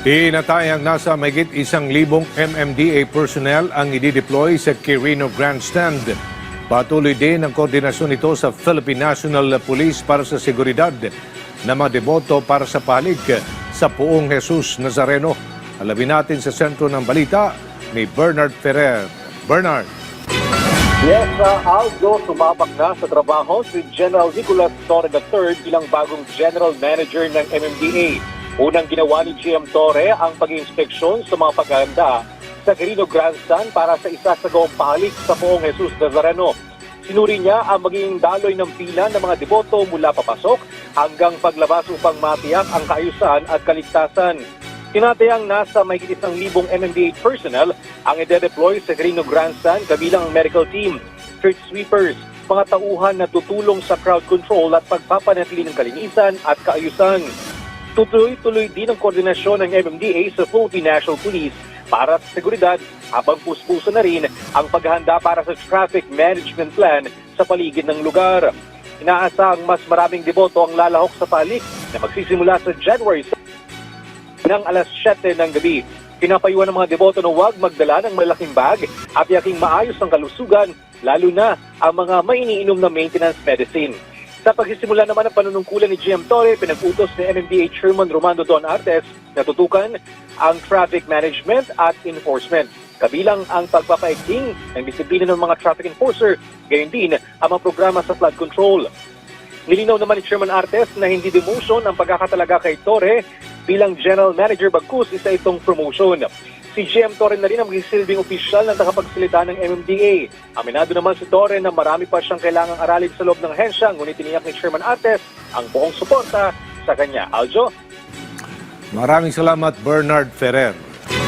Tinatayang nasa mahigit 1,000 MMDA personnel ang i-deploy sa Quirino Grandstand. Patuloy din ang koordinasyon nito sa Philippine National Police para sa seguridad na mga deboto para sa palig sa Poong Jesus Nazareno. Alamin natin sa sentro ng balita ni Bernard Ferrer. Bernard. Yes, Aldo, sumabak na sa trabaho si General Nicolas Torre III bilang bagong General Manager ng MMDA. Unang ginawa ni GM Torre ang pag-inspeksyon sa mga paghahanda sa Quirino Grandstand para sa isasagawang pahalik sa Poong Jesus Nazareno. Sinuri niya ang magiging daloy ng pila ng mga deboto mula papasok hanggang paglabas upang matiyak ang kaayusan at kaligtasan. Tinatayang nasa mahigit 1,000 MMDA personnel ang ide-deploy sa Quirino Grandstand kabilang ang medical team, street sweepers, mga tauhan na tutulong sa crowd control at pagpapanatili ng kalinisan at kaayusan. Tuloy-tuloy din ang koordinasyon ng MMDA sa Philippine National Police para sa seguridad habang puspuso na rin ang paghahanda para sa traffic management plan sa paligid ng lugar. Inaasahang mas maraming deboto ang lalahok sa pahalik na magsisimula sa January ng alas 7 ng gabi. Pinapayuhan ng mga deboto na huwag magdala ng malaking bag at yaking maayos ang kalusugan, lalo na ang mga may iniinom na maintenance medicine. Sa pagsisimula naman ng panunungkulan ni GM Torre, pinag-utos ni MMDA Chairman Romando Don Artes na tutukan ang traffic management at enforcement. Kabilang ang pagpapaigting ng disiplina ng mga traffic enforcer, gayon din ang mga programa sa flood control. Nilinaw naman ni Chairman Artes na hindi demotion ang pagkakatalaga kay Torre bilang General Manager, bagkus isa itong promotion. Si GM Torre na rin ang magsisilbing opisyal ng takapagsalita ng MMDA. Aminado naman si Torre na marami pa siyang kailangang aralin sa loob ng ahensya, ngunit tiniyak ni Chairman Artes ang buong suporta sa kanya. Aljo? Maraming salamat, Bernard Ferrer.